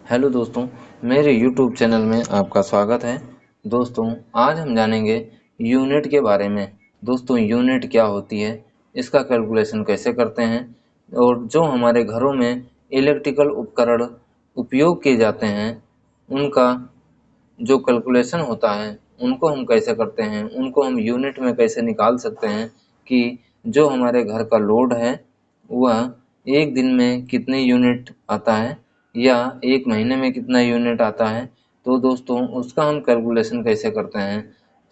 Hello दोस्तों, मेरे YouTube channel में आपका स्वागत है। दोस्तों, आज हम जानेंगे यूनिट के बारे में। दोस्तों, यूनिट क्या होती है, इसका कैलकुलेशन कैसे करते हैं और जो हमारे घरों में इलेक्ट्रिकल उपकरण उपयोग किए जाते हैं, उनका जो कैलकुलेशन होता है, उनको हम कैसे करते हैं, उनको हम यूनिट में कैसे निकाल सकते हैं कि जो हमारे घर का लोड है, वह एक दिन में कितने यूनिट आता है या एक महीने में कितना यूनिट आता है। तो दोस्तों, उसका हम कैलकुलेशन कैसे करते हैं।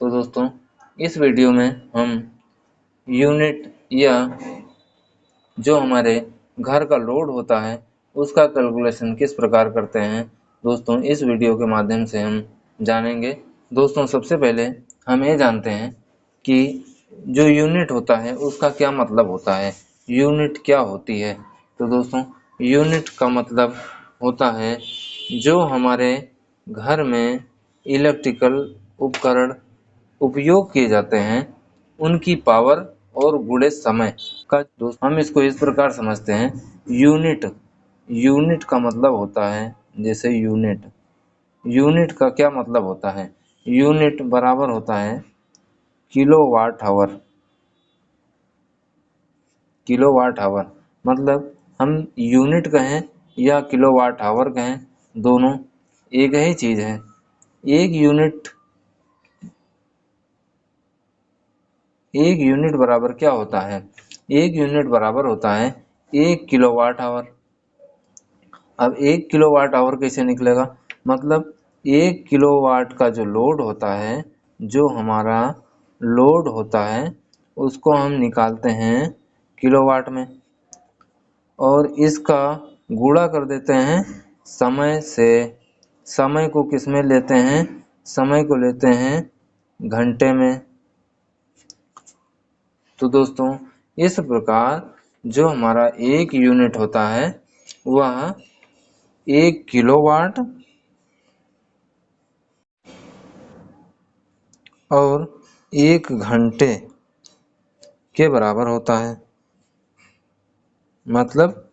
तो दोस्तों, इस वीडियो में हम यूनिट या जो हमारे घर का लोड होता है, उसका कैलकुलेशन किस प्रकार करते हैं, दोस्तों इस वीडियो के माध्यम से हम जानेंगे। दोस्तों, सबसे पहले हम ये जानते हैं कि जो यूनिट होता है उसका क्या मतलब होता है, यूनिट क्या होती है। तो दोस्तों, यूनिट का मतलब होता है जो हमारे घर में इलेक्ट्रिकल उपकरण उपयोग किए जाते हैं, उनकी पावर और गुणे समय का। दोस्त, हम इसको इस प्रकार समझते हैं। यूनिट यूनिट का मतलब होता है, जैसे यूनिट का क्या मतलब होता है। यूनिट बराबर होता है किलोवाट आवर। किलोवाट आवर मतलब हम यूनिट कहें या किलोवाट आवर कहें, दोनों एक ही चीज़ है। एक यूनिट एक यूनिट बराबर क्या होता है, एक यूनिट बराबर होता है 1 किलोवाट आवर। अब 1 किलोवाट आवर कैसे निकलेगा, मतलब 1 किलोवाट का जो लोड होता है, जो हमारा लोड होता है, उसको हम निकालते हैं किलोवाट में और इसका गुणा कर देते हैं समय से। समय को किस में लेते हैं, समय को लेते हैं घंटे में। तो दोस्तों, इस प्रकार जो हमारा एक यूनिट होता है, वह 1 किलोवाट और 1 घंटे के बराबर होता है। मतलब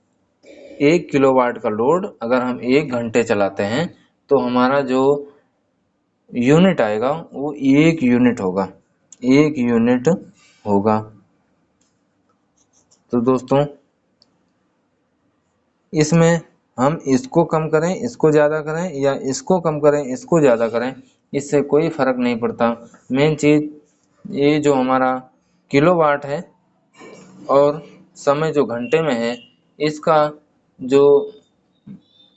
1 किलोवाट का लोड अगर हम 1 घंटे चलाते हैं, तो हमारा जो यूनिट आएगा वो 1 यूनिट होगा, 1 यूनिट होगा। तो दोस्तों, इसमें हम इसको कम करें, इसको ज़्यादा करें, या इसको कम करें, इसको ज़्यादा करें, इससे कोई फ़र्क नहीं पड़ता। मेन चीज़ ये जो हमारा किलोवाट है और समय जो घंटे में है, इसका जो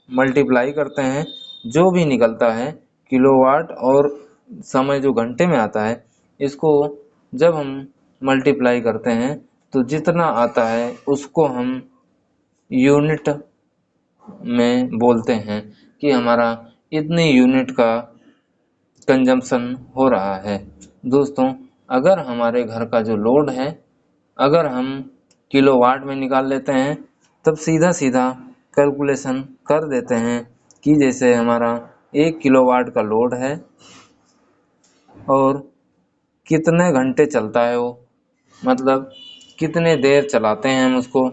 मल्टीप्लाई करते हैं, जो भी निकलता है किलोवाट और समय जो घंटे में आता है, इसको जब हम मल्टीप्लाई करते हैं तो जितना आता है उसको हम यूनिट में बोलते हैं कि हमारा इतनी यूनिट का कंजम्पशन हो रहा है। दोस्तों, अगर हमारे घर का जो लोड है, अगर हम किलोवाट में निकाल लेते हैं, तब सीधा सीधा कैलकुलेशन कर देते हैं कि जैसे हमारा 1 किलोवाट का लोड है और कितने घंटे चलता है वो, मतलब कितने देर चलाते हैं हम उसको।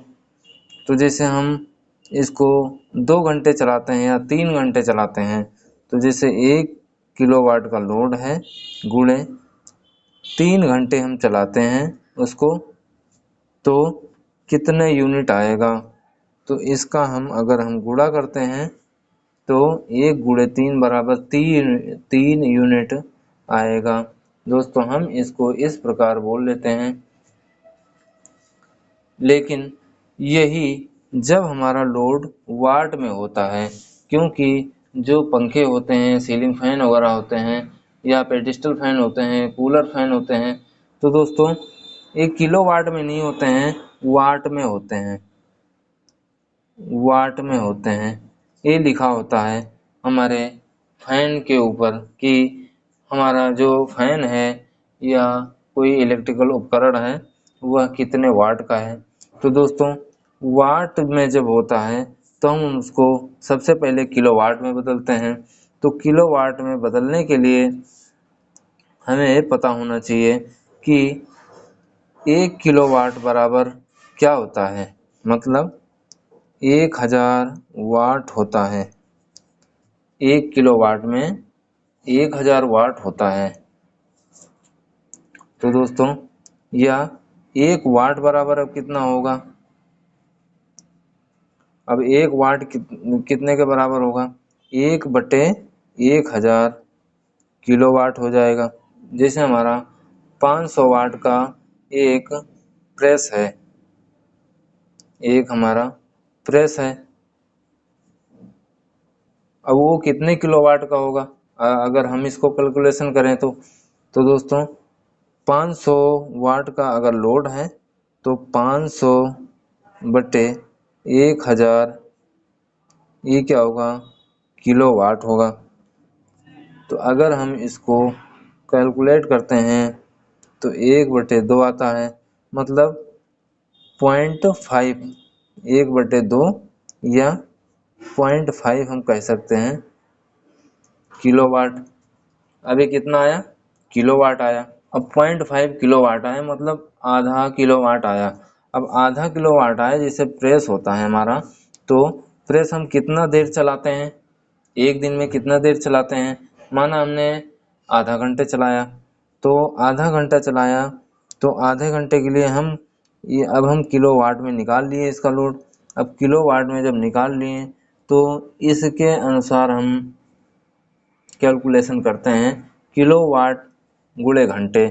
तो जैसे हम इसको 2 घंटे चलाते हैं या 3 घंटे चलाते हैं, तो जैसे 1 किलोवाट का लोड है गुणे 3 घंटे हम चलाते हैं उसको, तो कितने यूनिट आएगा। तो इसका अगर हम गुणा करते हैं, तो 1 × 3 बराबर 3 यूनिट आएगा। दोस्तों, हम इसको इस प्रकार बोल लेते हैं। लेकिन यही जब हमारा लोड वाट में होता है, क्योंकि जो पंखे होते हैं, सीलिंग फैन वगैरह होते हैं, या पेडिस्टल फैन होते हैं, कूलर फैन होते हैं, तो दोस्तों 1 किलोवाट में नहीं होते हैं, वाट में होते हैं। वाट में होते हैं, ये लिखा होता है हमारे फैन के ऊपर कि हमारा जो फैन है या कोई इलेक्ट्रिकल उपकरण है, वह कितने वाट का है। तो दोस्तों, वाट में जब होता है तो हम उसको सबसे पहले किलोवाट में बदलते हैं। तो किलोवाट में बदलने के लिए हमें ये पता होना चाहिए कि 1 किलोवाट बराबर क्या होता है, मतलब 1000 वाट होता है। 1 किलोवाट में 1000 वाट होता है। तो दोस्तों यह 1 वाट बराबर अब कितना होगा? अब 1 वाट कितने के बराबर होगा? 1/1000 किलोवाट हो जाएगा। जैसे हमारा 500 वाट का एक प्रेस है, एक हमारा प्रेस है, अब वो कितने किलोवाट का होगा? अगर हम इसको कैलकुलेशन करें तो दोस्तों 500 वाट का अगर लोड है तो 500 बटे 1000, ये क्या होगा? किलोवाट होगा। तो अगर हम इसको कैलकुलेट करते हैं तो 1/2 आता है, मतलब 0.5, 1/2 या 0.5 हम कह सकते हैं किलोवाट। अभी कितना आया? किलोवाट आया। अब 0.5 किलोवाट आया, मतलब आधा किलोवाट आया। अब आधा किलोवाट आया, जैसे प्रेस होता है हमारा, तो प्रेस हम कितना देर चलाते हैं? एक दिन में कितना देर चलाते हैं? माना हमने आधा घंटे चलाया, तो आधा घंटा चलाया तो आधे घंटे के लिए अब हम किलोवाट में निकाल लिए इसका लोड। अब किलोवाट में जब निकाल लिए तो इसके अनुसार हम कैलकुलेशन करते हैं किलोवाट गुणे घंटे,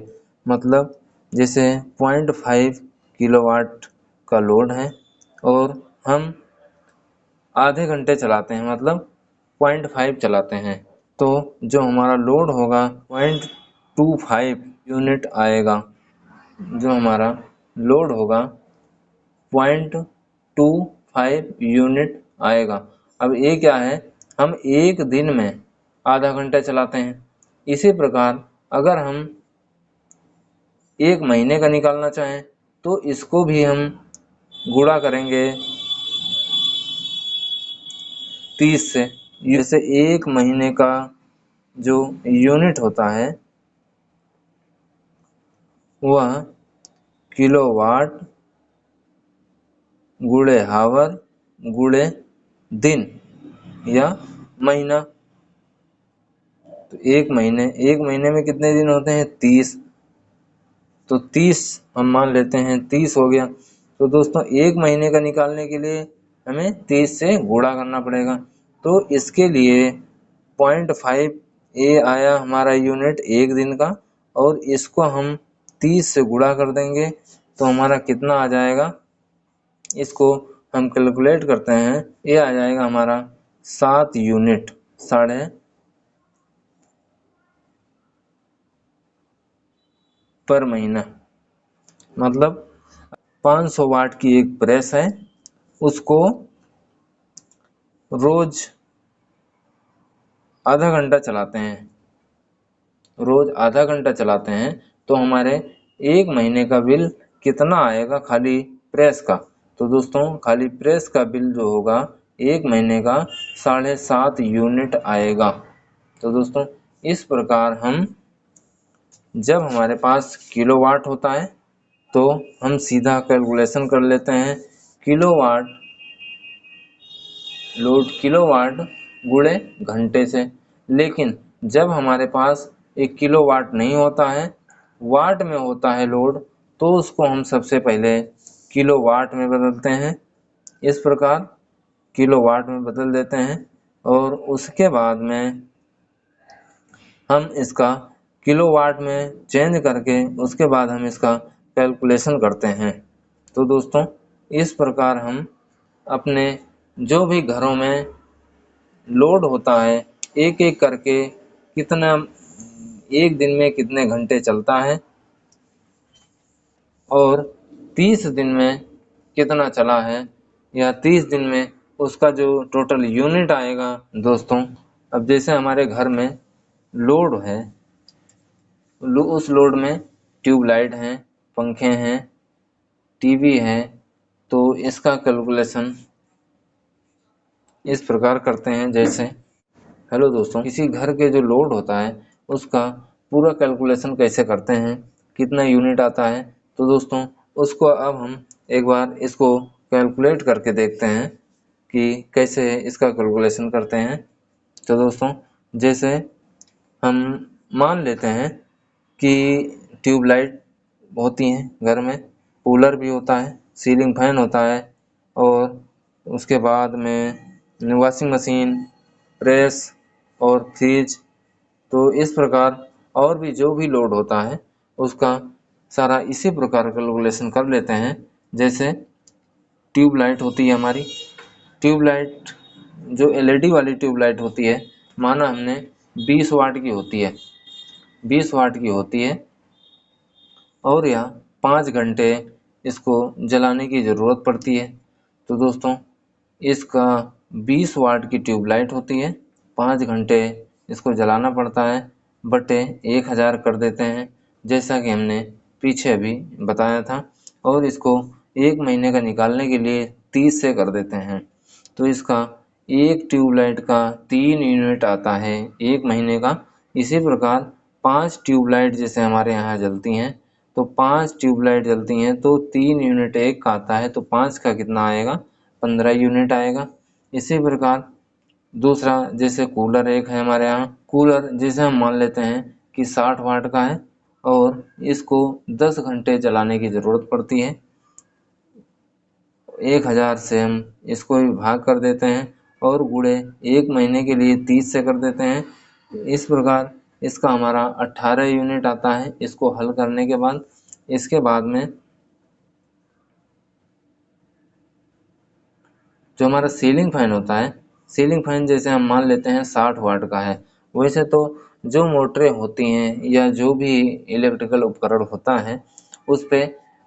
मतलब जैसे 0.5 किलोवाट का लोड है और हम आधे घंटे चलाते हैं, मतलब 0.5 चलाते हैं, तो जो हमारा लोड होगा 0.25 यूनिट आएगा। जो हमारा लोड होगा 0.25 यूनिट आएगा। अब ये क्या है? हम एक दिन में आधा घंटा चलाते हैं। इसी प्रकार अगर हम एक महीने का निकालना चाहें तो इसको भी हम गुणा करेंगे 30 से। जैसे एक महीने का जो यूनिट होता है वह किलोवाट गुणे हावर गुणे दिन या महीना। तो एक महीने में कितने दिन होते हैं? 30। तो 30 हम मान लेते हैं, 30 हो गया। तो दोस्तों एक महीने का निकालने के लिए हमें 30 से गुणा करना पड़ेगा। तो इसके लिए 0.5 ये आया हमारा यूनिट एक दिन का, और इसको हम 30 से गुणा कर देंगे तो हमारा कितना आ जाएगा? इसको हम कैलकुलेट करते हैं, ये आ जाएगा हमारा 7 यूनिट, साढ़े पर महीना। मतलब 500 वाट की एक प्रेस है, उसको रोज आधा घंटा चलाते हैं, रोज आधा घंटा चलाते हैं, तो हमारे एक महीने का बिल कितना आएगा खाली प्रेस का? तो दोस्तों खाली प्रेस का बिल जो होगा एक महीने का 7.5 यूनिट आएगा। तो दोस्तों इस प्रकार हम, जब हमारे पास किलोवाट होता है तो हम सीधा कैलकुलेशन कर लेते हैं किलोवाट लोड किलोवाट गुणे घंटे से। लेकिन जब हमारे पास एक किलोवाट नहीं होता है, वाट में होता है लोड, तो उसको हम सबसे पहले किलोवाट में बदलते हैं। इस प्रकार किलोवाट में बदल देते हैं और उसके बाद में हम इसका किलोवाट में चेंज करके उसके बाद हम इसका कैलकुलेशन करते हैं। तो दोस्तों इस प्रकार हम अपने जो भी घरों में लोड होता है, एक एक करके कितना एक दिन में कितने घंटे चलता है और 30 दिन में कितना चला है, या 30 दिन में उसका जो टोटल यूनिट आएगा। दोस्तों अब जैसे हमारे घर में लोड है, उस लोड में ट्यूबलाइट हैं, पंखे हैं, टीवी है, तो इसका कैलकुलेशन इस प्रकार करते हैं जैसे, हेलो दोस्तों, किसी घर के जो लोड होता है उसका पूरा कैलकुलेशन कैसे करते हैं, कितना यूनिट आता है। तो दोस्तों उसको अब हम एक बार इसको कैलकुलेट करके देखते हैं कि कैसे इसका कैलकुलेशन करते हैं। तो दोस्तों जैसे हम मान लेते हैं कि ट्यूबलाइट होती हैं घर में, कूलर भी होता है, सीलिंग फैन होता है, और उसके बाद में वॉशिंग मशीन, प्रेस और फ्रिज। तो इस प्रकार और भी जो भी लोड होता है उसका सारा इसी प्रकार कैलकुलेशन कर लेते हैं। जैसे ट्यूबलाइट होती है हमारी, ट्यूबलाइट जो एलईडी वाली ट्यूबलाइट होती है, माना हमने 20 वाट की होती है, 20 वाट की होती है, और यह 5 घंटे इसको जलाने की ज़रूरत पड़ती है। तो दोस्तों इसका 20 वाट की ट्यूबलाइट होती है, 5 घंटे इसको जलाना पड़ता है, बटे 1000 कर देते हैं, जैसा कि हमने पीछे अभी बताया था। और इसको 1 महीने का निकालने के लिए 30 से कर देते हैं। तो इसका एक ट्यूबलाइट का 3 यूनिट आता है 1 महीने का। इसी प्रकार 5 ट्यूबलाइट जैसे हमारे यहाँ जलती हैं, तो 5 ट्यूबलाइट जलती हैं तो 3 यूनिट एक का आता है, तो 5 का कितना आएगा, 15 यूनिट आएगा। इसी प्रकार दूसरा, जैसे कूलर एक है हमारे यहाँ, कूलर जैसे हम मान लेते हैं कि 60 वाट का है और इसको 10 घंटे चलाने की ज़रूरत पड़ती है। 1000 से हम इसको भी भाग कर देते हैं और गुणे 1 महीने के लिए 30 से कर देते हैं। इस प्रकार इसका हमारा 18 यूनिट आता है इसको हल करने के बाद। इसके बाद में जो हमारा सीलिंग फैन होता है, सीलिंग फैन जैसे हम मान लेते हैं 60 वाट का है। वैसे तो जो मोटरें होती हैं या जो भी इलेक्ट्रिकल उपकरण होता है उस पे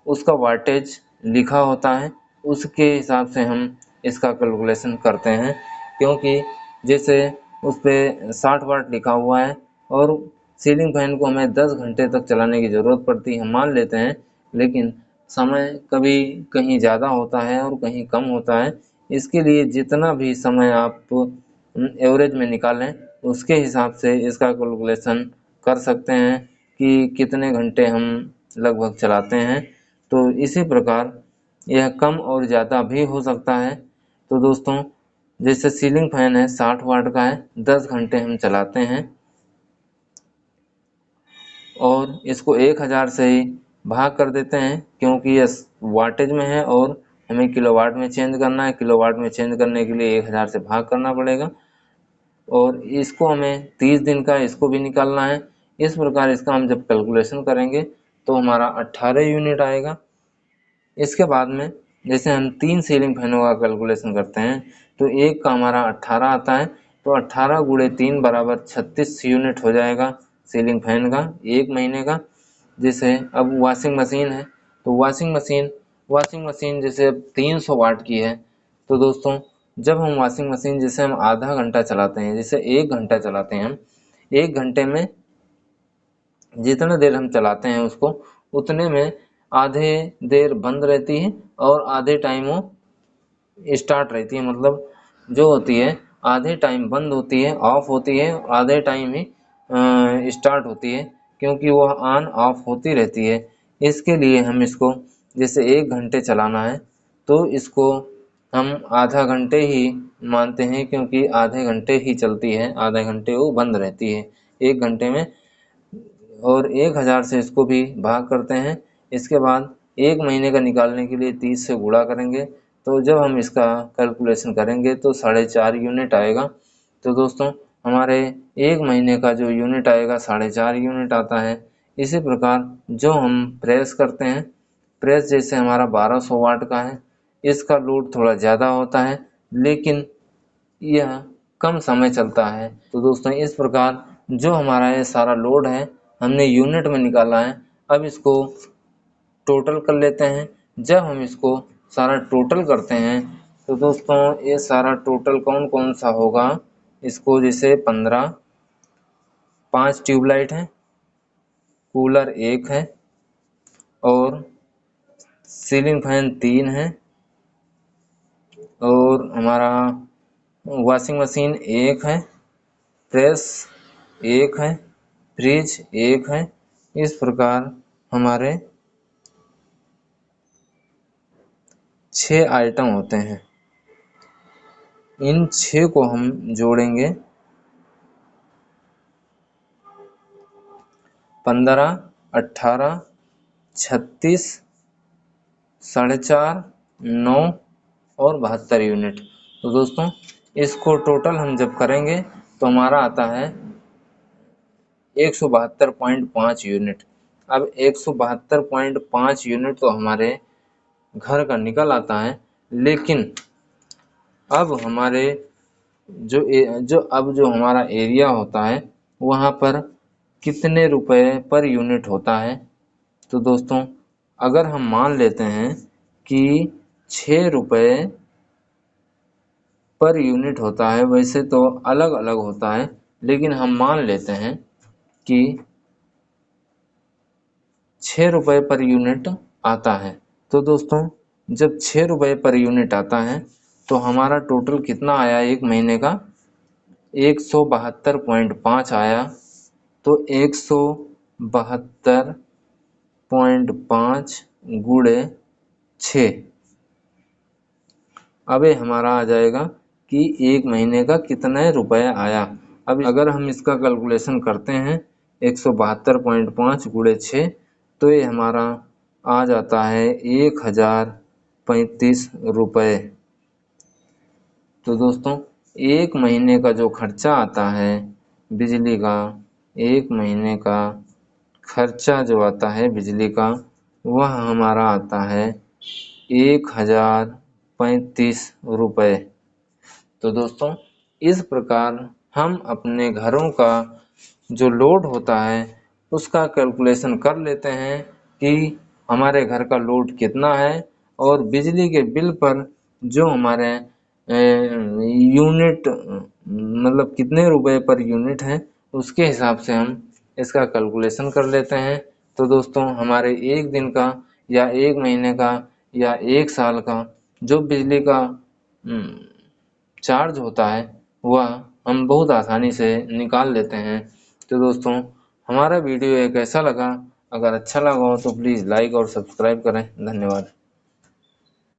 उसका वाटेज लिखा होता है, उसके हिसाब से हम इसका कैलकुलेशन करते हैं। क्योंकि जैसे उस पे 60 वाट लिखा हुआ है और सीलिंग फैन को हमें 10 घंटे तक चलाने की ज़रूरत पड़ती है, हम मान लेते हैं, लेकिन समय कभी कहीं ज़्यादा होता है और कहीं कम होता है। इसके लिए जितना भी समय आप एवरेज में निकालें उसके हिसाब से इसका कैलकुलेशन कर सकते हैं कि कितने घंटे हम लगभग चलाते हैं। तो इसी प्रकार यह कम और ज़्यादा भी हो सकता है। तो दोस्तों जैसे सीलिंग फैन है 60 वाट का है, 10 घंटे हम चलाते हैं और इसको 1000 से ही भाग कर देते हैं, क्योंकि यह वाटेज में है और हमें किलोवाट में चेंज करना है। किलोवाट में चेंज करने के लिए 1000 से भाग करना पड़ेगा और इसको हमें 30 दिन का इसको भी निकालना है। इस प्रकार इसका हम जब कैलकुलेशन करेंगे तो हमारा 18 यूनिट आएगा। इसके बाद में जैसे हम 3 सीलिंग फैनों का कैलकुलेशन करते हैं तो एक का हमारा 18 आता है, तो 18 गुणे 3 बराबर 36 यूनिट हो जाएगा सीलिंग फैन का 1 महीने का। जैसे अब वॉशिंग मशीन है, तो वॉशिंग मशीन जैसे 300 वाट की है। तो दोस्तों जब हम वॉशिंग मशीन जैसे हम आधा घंटा चलाते हैं, जैसे 1 घंटा चलाते हैं हम, 1 घंटे में जितना देर हम चलाते हैं उसको उतने में आधे देर बंद रहती है और आधे टाइम वो स्टार्ट रहती है। मतलब जो होती है आधे टाइम बंद होती है, ऑफ होती है, आधे टाइम ही स्टार्ट होती है, क्योंकि वह ऑन ऑफ होती रहती है। इसके लिए हम इसको जैसे 1 घंटे चलाना है तो इसको हम आधा घंटे ही मानते हैं, क्योंकि आधे घंटे ही चलती है, आधे घंटे वो बंद रहती है 1 घंटे में। और 1000 से इसको भी भाग करते हैं। इसके बाद 1 महीने का निकालने के लिए 30 से गुणा करेंगे, तो जब हम इसका कैलकुलेशन करेंगे तो 4.5 यूनिट आएगा। तो दोस्तों हमारे 1 महीने का जो यूनिट आएगा 4.5 यूनिट आता है। इसी प्रकार जो हम प्रेस करते हैं, प्रेस जैसे हमारा 1200 वाट का है, इसका लोड थोड़ा ज़्यादा होता है लेकिन यह कम समय चलता है। तो दोस्तों इस प्रकार जो हमारा ये सारा लोड है हमने यूनिट में निकाला है। अब इसको टोटल कर लेते हैं। जब हम इसको सारा टोटल करते हैं तो दोस्तों ये सारा टोटल कौन कौन सा होगा, इसको जैसे 15, 5 ट्यूबलाइट हैं, कूलर 1 है और सीलिंग फैन 3 है और हमारा वॉशिंग मशीन 1 है, प्रेस 1 है, फ्रिज 1 है। इस प्रकार हमारे 6 आइटम होते हैं। इन 6 को हम जोड़ेंगे 15, 18, 36, 4.5, 9 और 72 यूनिट। तो दोस्तों इसको टोटल हम जब करेंगे तो हमारा आता है 172.5 यूनिट। अब 172.5 यूनिट तो हमारे घर का निकल आता है, लेकिन अब हमारे जो हमारा एरिया होता है वहाँ पर कितने रुपए पर यूनिट होता है। तो दोस्तों अगर हम मान लेते हैं कि 6 रुपए पर यूनिट होता है, वैसे तो अलग अलग होता है, लेकिन हम मान लेते हैं कि 6 रुपए पर यूनिट आता है। तो दोस्तों जब 6 रुपए पर यूनिट आता है तो हमारा टोटल कितना आया एक महीने का, 172.5 आया। तो 172.5 गुणे 6, अब ये हमारा आ जाएगा कि एक महीने का कितने रुपए आया। अब अगर हम इसका कैलकुलेशन करते हैं 172.5 गुणे 6, तो ये हमारा आ जाता है 1035 रुपये। तो दोस्तों एक महीने का जो खर्चा आता है बिजली का, एक महीने का खर्चा जो आता है बिजली का, वह हमारा आता है 1035 रुपये। तो दोस्तों इस प्रकार हम अपने घरों का जो लोड होता है उसका कैलकुलेशन कर लेते हैं कि हमारे घर का लोड कितना है, और बिजली के बिल पर जो हमारे यूनिट मतलब कितने रुपए पर यूनिट है उसके हिसाब से हम इसका कैलकुलेशन कर लेते हैं। तो दोस्तों हमारे एक दिन का या एक महीने का या एक साल का जो बिजली का चार्ज होता है वह हम बहुत आसानी से निकाल लेते हैं। तो दोस्तों हमारा वीडियो ये कैसा लगा, अगर अच्छा लगा हो तो प्लीज़ लाइक और सब्सक्राइब करें। धन्यवाद।